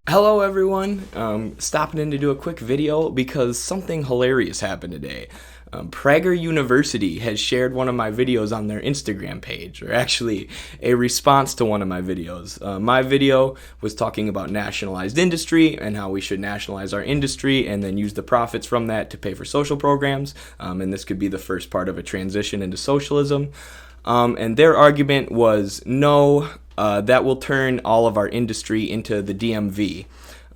Hello everyone, stopping in to do a quick video because something hilarious happened today. Prager University has shared one of my videos on their Instagram page, or actually a response to one of my videos. My video was talking about nationalized industry and how we should nationalize our industry and then use the profits from that to pay for social programs, and this could be the first part of a transition into socialism. And their argument was no, that will turn all of our industry into the DMV.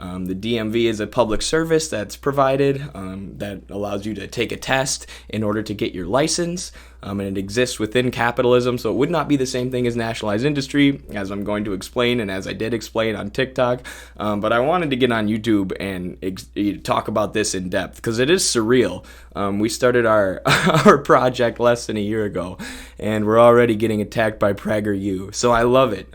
The DMV is a public service that's provided that allows you to take a test in order to get your license, and it exists within capitalism, so it would not be the same thing as nationalized industry, as I'm going to explain and as I did explain on TikTok, but I wanted to get on YouTube and talk about this in depth because it is surreal. We started our project less than a year ago, and we're already getting attacked by PragerU, so I love it.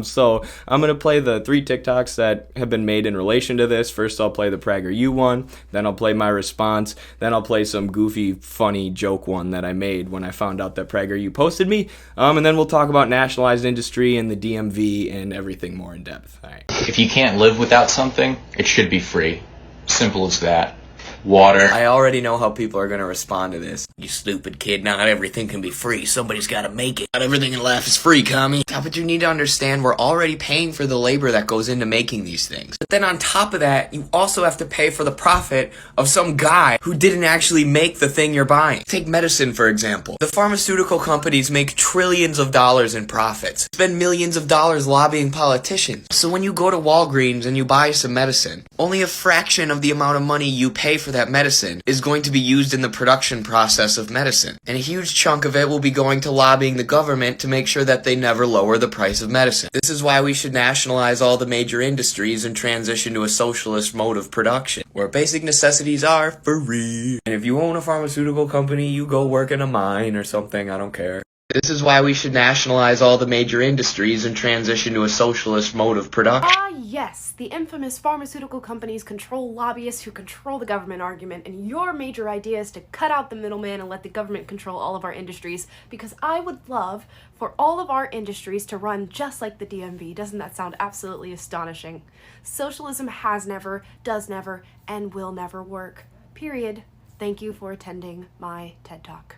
So I'm going to play the 3 TikToks that have been made in relation to this. First I'll play the PragerU one, then I'll play my response, then I'll play some goofy, funny joke one that I made when I found out that PragerU posted me, and then we'll talk about nationalized industry and the DMV and everything more in depth. All right. If you can't live without something, it should be free. Simple as that. Water. I already know how people are going to respond to this. You stupid kid, not everything can be free. Somebody's gotta make it. Not everything in life is free, commie. Yeah, but you need to understand we're already paying for the labor that goes into making these things. But then on top of that, you also have to pay for the profit of some guy who didn't actually make the thing you're buying. Take medicine, for example. The pharmaceutical companies make trillions of dollars in profits. Spend millions of dollars lobbying politicians. So when you go to Walgreens and you buy some medicine, only a fraction of the amount of money you pay for that medicine is going to be used in the production process of medicine. And a huge chunk of it will be going to lobbying the government to make sure that they never lower the price of medicine. This is why we should nationalize all the major industries and transition to a socialist mode of production, where basic necessities are free. And if you own a pharmaceutical company, you go work in a mine or something, I don't care. This is why we should nationalize all the major industries and transition to a socialist mode of production. Yes, the infamous pharmaceutical companies control lobbyists who control the government argument, and your major idea is to cut out the middleman and let the government control all of our industries, because I would love for all of our industries to run just like the DMV. Doesn't that sound absolutely astonishing? Socialism has never, does never, and will never work. Period. Thank you for attending my TED Talk.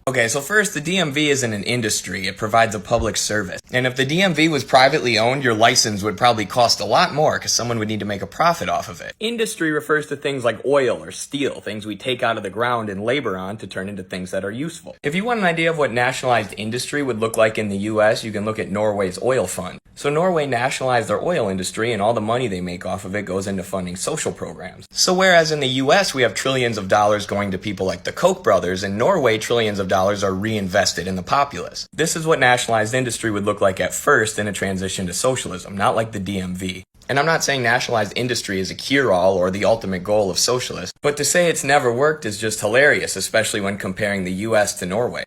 Okay, so first, the DMV isn't an industry, it provides a public service. And if the DMV was privately owned, your license would probably cost a lot more because someone would need to make a profit off of it. Industry refers to things like oil or steel, things we take out of the ground and labor on to turn into things that are useful. If you want an idea of what nationalized industry would look like in the US, you can look at Norway's oil fund. So Norway nationalized their oil industry, and all the money they make off of it goes into funding social programs. So whereas in the US we have trillions of dollars going to people like the Koch brothers, in Norway trillions of dollars are reinvested in the populace. This is what nationalized industry would look like at first in a transition to socialism, not like the DMV. And I'm not saying nationalized industry is a cure-all or the ultimate goal of socialists, but to say it's never worked is just hilarious, especially when comparing the US to Norway.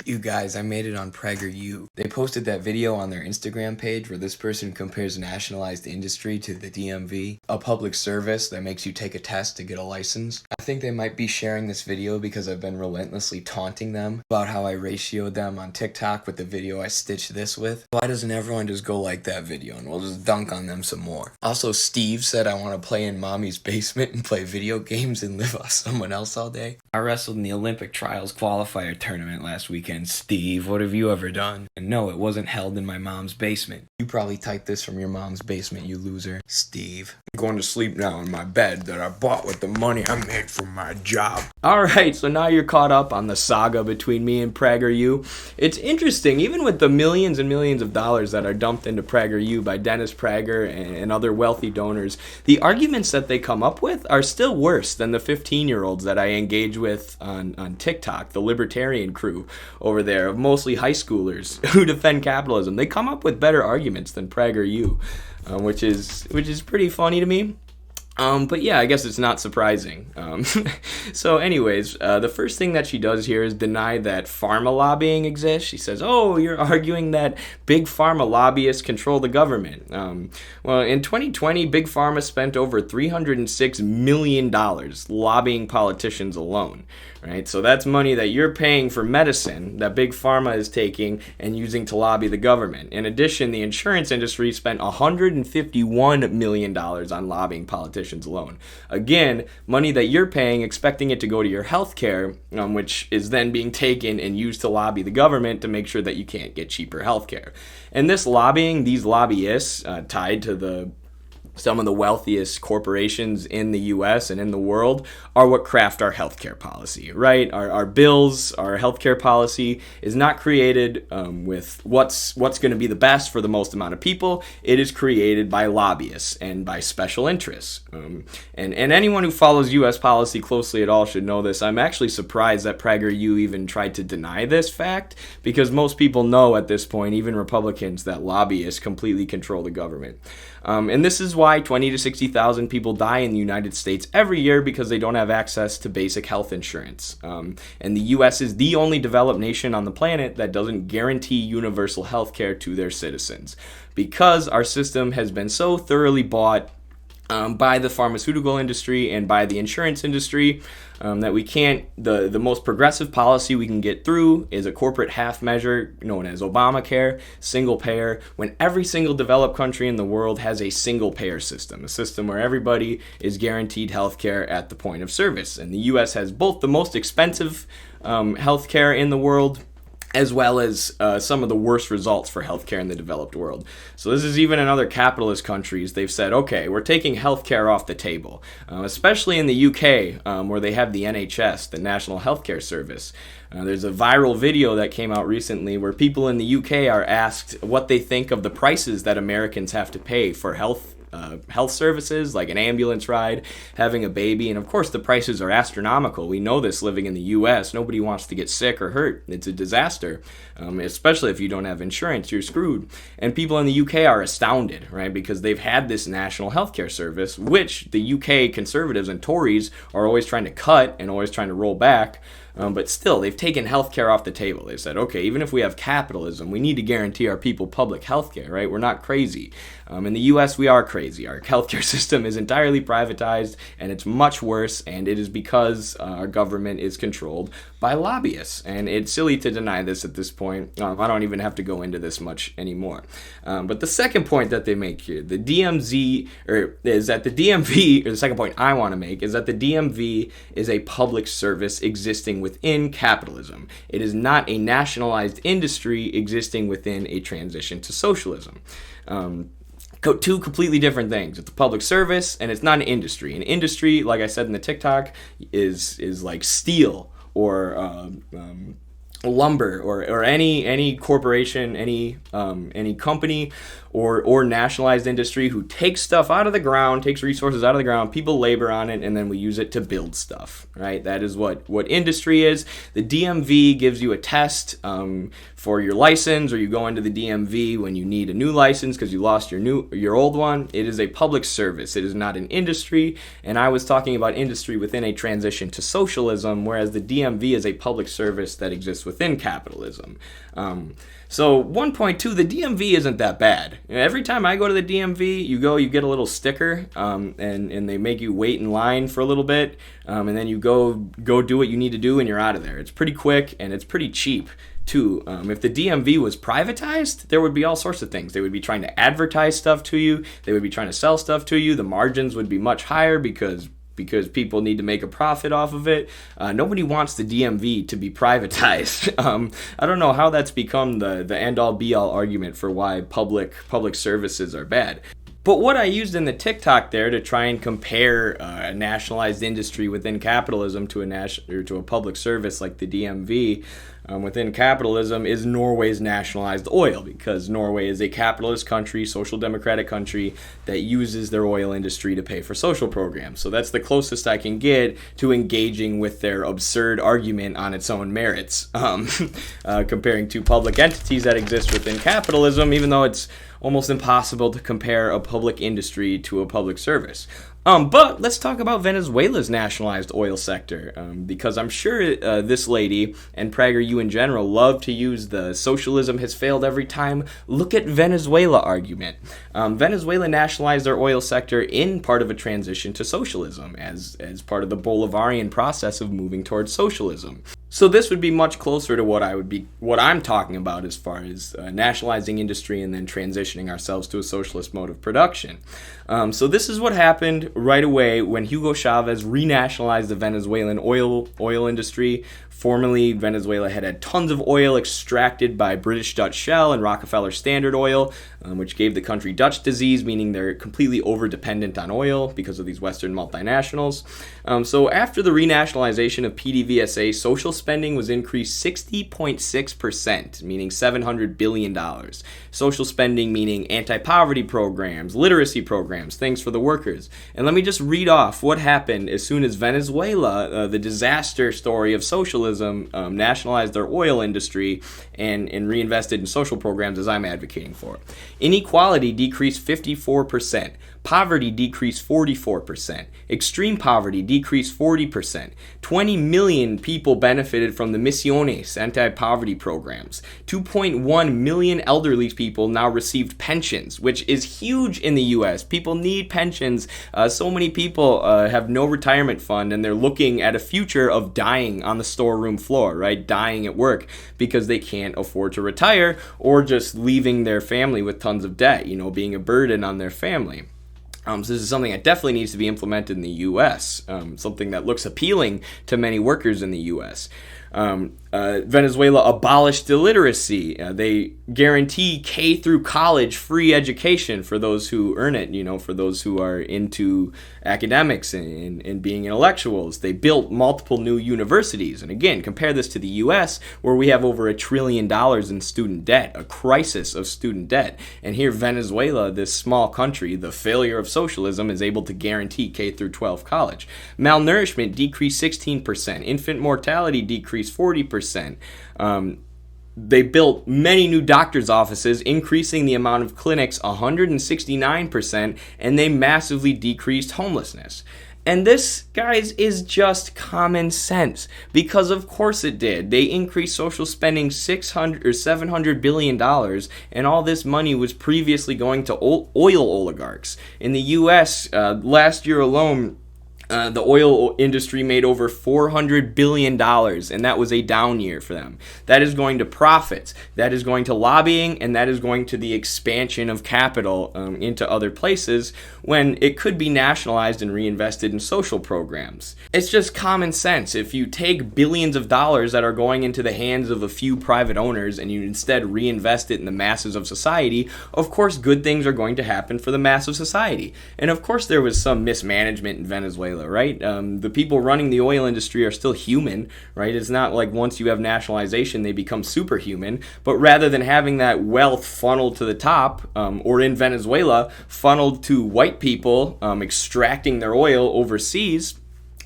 You guys, I made it on PragerU. They posted that video on their Instagram page where this person compares nationalized industry to the DMV, a public service that makes you take a test to get a license. I think they might be sharing this video because I've been relentlessly taunting them about how I ratioed them on TikTok with the video I stitched this with. Why doesn't everyone just go like that video and we'll just dunk on them some more? Also, Steve said I want to play in mommy's basement and play video games and live off someone else all day. I wrestled in the Olympic Trials qualifier tournament last weekend. Steve, what have you ever done? And no, it wasn't held in my mom's basement. You probably typed this from your mom's basement, you loser. Steve. I'm going to sleep now in my bed that I bought with the money I made from my job. Alright, so now you're caught up on the saga between me and PragerU. It's interesting, even with the millions and millions of dollars that are dumped into PragerU by Dennis Prager and other wealthy donors, the arguments that they come up with are still worse than the 15-year-olds that I engage with on TikTok, the libertarian crew over there, of mostly high schoolers who defend capitalism. They come up with better arguments than PragerU, which is pretty funny to me. But yeah, I guess it's not surprising. So anyways, the first thing that she does here is deny that pharma lobbying exists. She says, oh, you're arguing that big pharma lobbyists control the government. Well, in 2020, big pharma spent over $306 million lobbying politicians alone. Right? So that's money that you're paying for medicine that big pharma is taking and using to lobby the government. In addition, the insurance industry spent $151 million on lobbying politicians alone. Again, money that you're paying, expecting it to go to your health care, which is then being taken and used to lobby the government to make sure that you can't get cheaper health care. And this lobbying, these lobbyists tied to some of the wealthiest corporations in the U.S. and in the world are what craft our healthcare policy, right? Our bills, our healthcare policy is not created with what's going to be the best for the most amount of people. It is created by lobbyists and by special interests. And anyone who follows U.S. policy closely at all should know this. I'm actually surprised that PragerU even tried to deny this fact, because most people know at this point, even Republicans, that lobbyists completely control the government. And this is why 20 to 60,000 people die in the United States every year, because they don't have access to basic health insurance. And the U.S. is the only developed nation on the planet that doesn't guarantee universal health care to their citizens, because our system has been so thoroughly bought by the pharmaceutical industry and by the insurance industry that we can't, the most progressive policy we can get through is a corporate half measure known as Obamacare, single payer, when every single developed country in the world has a single payer system, a system where everybody is guaranteed health care at the point of service. And the U.S. has both the most expensive health care in the world, as well as some of the worst results for healthcare in the developed world. So this is even in other capitalist countries. They've said, okay, we're taking healthcare off the table, especially in the UK, where they have the NHS, the National Healthcare Service. There's a viral video that came out recently where people in the UK are asked what they think of the prices that Americans have to pay for health services, like an ambulance ride, having a baby, and of course the prices are astronomical. We know this living in the U.S. Nobody wants to get sick or hurt. It's a disaster, especially if you don't have insurance. You're screwed. And people in the U.K. are astounded, right, because they've had this national healthcare service, which the U.K. conservatives and Tories are always trying to cut and always trying to roll back. But still, they've taken healthcare off the table. They said, okay, even if we have capitalism, we need to guarantee our people public healthcare, right? We're not crazy. In the U.S., we are crazy. Our healthcare system is entirely privatized, and it's much worse, and it is because our government is controlled by lobbyists. And it's silly to deny this at this point. I don't even have to go into this much anymore. But the second point that they make here, the DMV, is that the DMV, or the second point I want to make, is that the DMV is a public service existing within capitalism. It is not a nationalized industry existing within a transition to socialism. Two completely different things. It's a public service, and it's not an industry. An industry, like I said in the TikTok, is like steel or lumber or any corporation, any company or nationalized industry who takes stuff out of the ground, takes resources out of the ground, people labor on it, and then we use it to build stuff, right? That is what industry is. The DMV gives you a test for your license, or you go into the DMV when you need a new license because you lost your old one. It is a public service. It is not an industry, and I was talking about industry within a transition to socialism, whereas the DMV is a public service that exists within capitalism. So 1.2, the DMV isn't that bad. Every time I go to the DMV, you get a little sticker, and they make you wait in line for a little bit, and then you go do what you need to do, and you're out of there. It's pretty quick, and it's pretty cheap, too. If the DMV was privatized, there would be all sorts of things. They would be trying to advertise stuff to you. They would be trying to sell stuff to you. The margins would be much higher because people need to make a profit off of it. Nobody wants the DMV to be privatized. I don't know how that's become the end-all be-all argument for why public services are bad. But what I used in the TikTok there to try and compare a nationalized industry within capitalism to a public service like the DMV within capitalism is Norway's nationalized oil, because Norway is a capitalist country, social democratic country that uses their oil industry to pay for social programs. So that's the closest I can get to engaging with their absurd argument on its own merits, comparing two public entities that exist within capitalism, even though it's almost impossible to compare a public industry to a public service. But let's talk about Venezuela's nationalized oil sector, because I'm sure this lady and PragerU in general love to use the socialism has failed every time, look at Venezuela argument. Venezuela nationalized their oil sector in part of a transition to socialism, as part of the Bolivarian process of moving towards socialism. So this would be much closer to what I'm talking about as far as nationalizing industry and then transitioning ourselves to a socialist mode of production. So this is what happened right away when Hugo Chavez renationalized the Venezuelan oil industry. Formerly, Venezuela had tons of oil extracted by British Dutch Shell and Rockefeller Standard Oil, which gave the country Dutch disease, meaning they're completely over-dependent on oil because of these Western multinationals. So after the renationalization of PDVSA, social spending was increased 60.6%, meaning $700 billion. Social spending meaning anti-poverty programs, literacy programs, things for the workers. And let me just read off what happened as soon as Venezuela, the disaster story of socialism, nationalized their oil industry and reinvested in social programs as I'm advocating for. Inequality decreased 54%. Poverty decreased 44%. Extreme poverty decreased 40%. 20 million people benefited from the Misiones anti-poverty programs. 2.1 million elderly people now received pensions, which is huge in the U.S. People need pensions. So many people have no retirement fund, and they're looking at a future of dying on the storeroom floor, right? Dying at work because they can't afford to retire, or just leaving their family with tons of debt, being a burden on their family. So this is something that definitely needs to be implemented in the U.S., something that looks appealing to many workers in the U.S. Venezuela abolished illiteracy. They guarantee K through college free education for those who earn it, for those who are into academics and being intellectuals. They built multiple new universities. And again, compare this to the U.S., where we have over $1 trillion in student debt, a crisis of student debt. And here, Venezuela, this small country, the failure of socialism, is able to guarantee K through 12 college. Malnourishment decreased 16%. Infant mortality decreased 40%. They built many new doctors' offices, increasing the amount of clinics 169%, and they massively decreased homelessness. And this, guys, is just common sense, because of course it did. They increased social spending $700 billion, and all this money was previously going to oil oligarchs. In the U.S., last year alone, the oil industry made over $400 billion, and that was a down year for them. That is going to profits, that is going to lobbying, and that is going to the expansion of capital into other places when it could be nationalized and reinvested in social programs. It's just common sense. If you take billions of dollars that are going into the hands of a few private owners and you instead reinvest it in the masses of society, of course good things are going to happen for the mass of society. And of course there was some mismanagement in Venezuela, right? The people running the oil industry are still human, right? It's not like once you have nationalization, they become superhuman. But rather than having that wealth funneled to the top, or in Venezuela, funneled to white people extracting their oil overseas,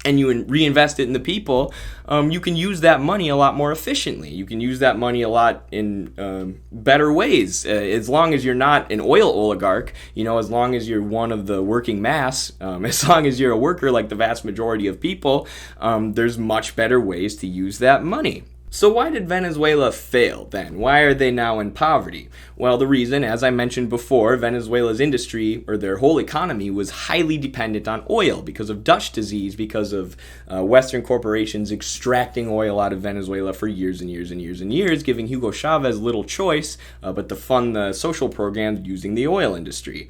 and you reinvest it in the people, you can use that money a lot more efficiently. You can use that money a lot in better ways. As long as you're not an oil oligarch, as long as you're one of the working mass, as long as you're a worker like the vast majority of people, there's much better ways to use that money. So why did Venezuela fail then? Why are they now in poverty? Well, the reason, as I mentioned before, Venezuela's industry, or their whole economy, was highly dependent on oil because of Dutch disease, because of Western corporations extracting oil out of Venezuela for years and years and years and years, giving Hugo Chavez little choice but to fund the social programs using the oil industry.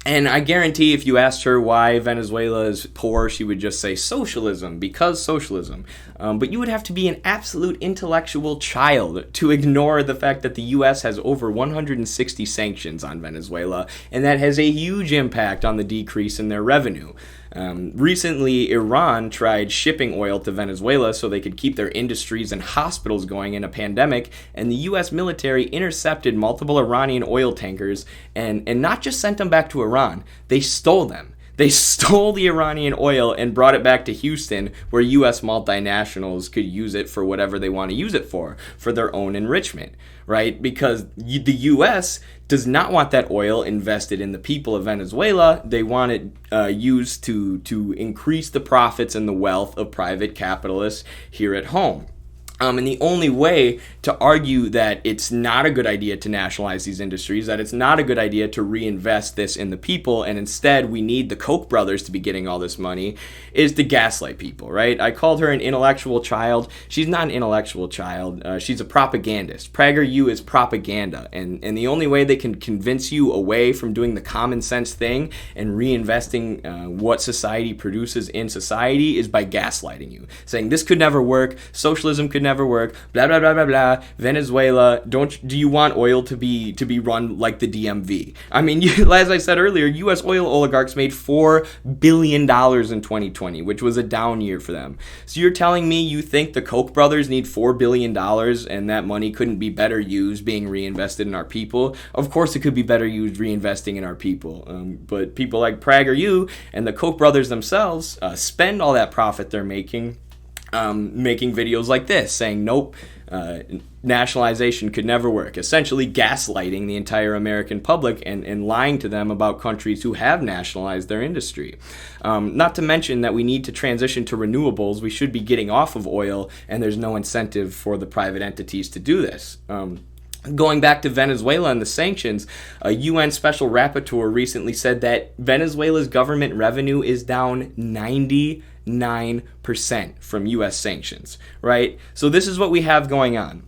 And I guarantee if you asked her why Venezuela is poor, she would just say socialism, because socialism. But you would have to be an absolute intellectual child to ignore the fact that the U.S. has over 160 sanctions on Venezuela, and that has a huge impact on the decrease in their revenue. Recently, Iran tried shipping oil to Venezuela so they could keep their industries and hospitals going in a pandemic, and the U.S. military intercepted multiple Iranian oil tankers and not just sent them back to Iran, they stole them. They stole the Iranian oil and brought it back to Houston, where U.S. multinationals could use it for whatever they want to use it for their own enrichment, right? Because the U.S. does not want that oil invested in the people of Venezuela. They want it used to increase the profits and the wealth of private capitalists here at home. And the only way to argue that it's not a good idea to nationalize these industries, that it's not a good idea to reinvest this in the people, and instead we need the Koch brothers to be getting all this money, is to gaslight people, right? I called her an intellectual child. She's not an intellectual child. She's a propagandist. PragerU is propaganda, and the only way they can convince you away from doing the common sense thing and reinvesting what society produces in society is by gaslighting you, saying this could never work, socialism could never work, blah blah blah blah blah. Venezuela, do you want oil to be run like the DMV? I mean, as I said earlier, U.S. oil oligarchs made $4 billion in 2020, which was a down year for them. So you're telling me you think the Koch brothers need $4 billion and that money couldn't be better used being reinvested in our people? Of course it could be better used reinvesting in our people. But people like PragerU and the Koch brothers themselves spend all that profit they're making videos like this, saying, nope, nationalization could never work, essentially gaslighting the entire American public and lying to them about countries who have nationalized their industry. Not to mention that we need to transition to renewables. We should be getting off of oil, and there's no incentive for the private entities to do this. Going back to Venezuela and the sanctions, a UN special rapporteur recently said that Venezuela's government revenue is down 99% from U.S. sanctions, right? So this is what we have going on.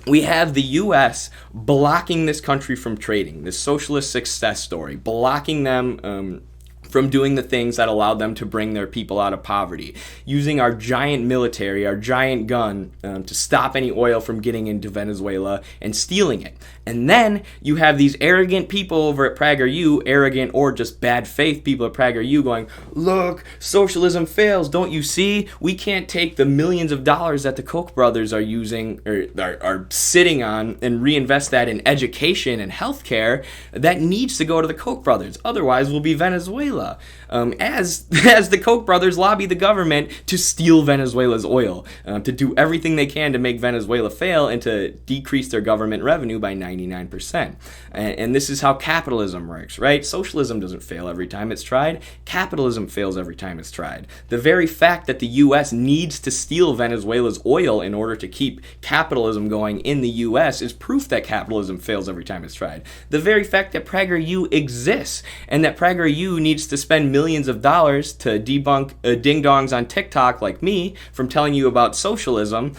We have the U.S. blocking this country from trading, this socialist success story, blocking them from doing the things that allowed them to bring their people out of poverty, using our giant military, our giant gun, to stop any oil from getting into Venezuela and stealing it. And then you have these arrogant people over at PragerU, arrogant or just bad faith people at PragerU going, look, socialism fails, don't you see? We can't take the millions of dollars that the Koch brothers are using, or are sitting on, and reinvest that in education and healthcare. That needs to go to the Koch brothers. Otherwise, we'll be Venezuela. As the Koch brothers lobby the government to steal Venezuela's oil, to do everything they can to make Venezuela fail and to decrease their government revenue by 99%. And this is how capitalism works, right? Socialism doesn't fail every time it's tried. Capitalism fails every time it's tried. The very fact that the U.S. needs to steal Venezuela's oil in order to keep capitalism going in the U.S. is proof that capitalism fails every time it's tried. The very fact that PragerU exists and that PragerU needs to spend millions of dollars to debunk ding-dongs on TikTok like me from telling you about socialism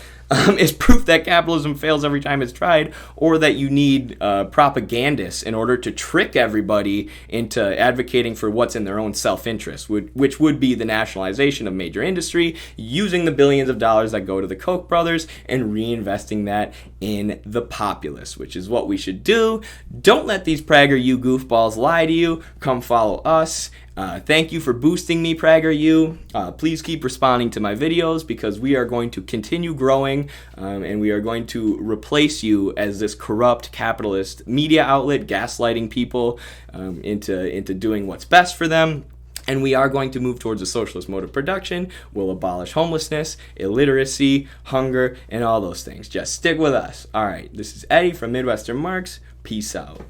is proof that capitalism fails every time it's tried, or that you need propagandists in order to trick everybody into advocating for what's in their own self-interest, which would be the nationalization of major industry, using the billions of dollars that go to the Koch brothers and reinvesting that in the populace, which is what we should do. Don't let these PragerU goofballs lie to you. Come follow us. Thank you for boosting me, PragerU. Please keep responding to my videos, because we are going to continue growing, and we are going to replace you as this corrupt capitalist media outlet, gaslighting people into doing what's best for them. And we are going to move towards a socialist mode of production. We'll abolish homelessness, illiteracy, hunger, and all those things. Just stick with us. All right, this is Eddie from Midwestern Marks. Peace out.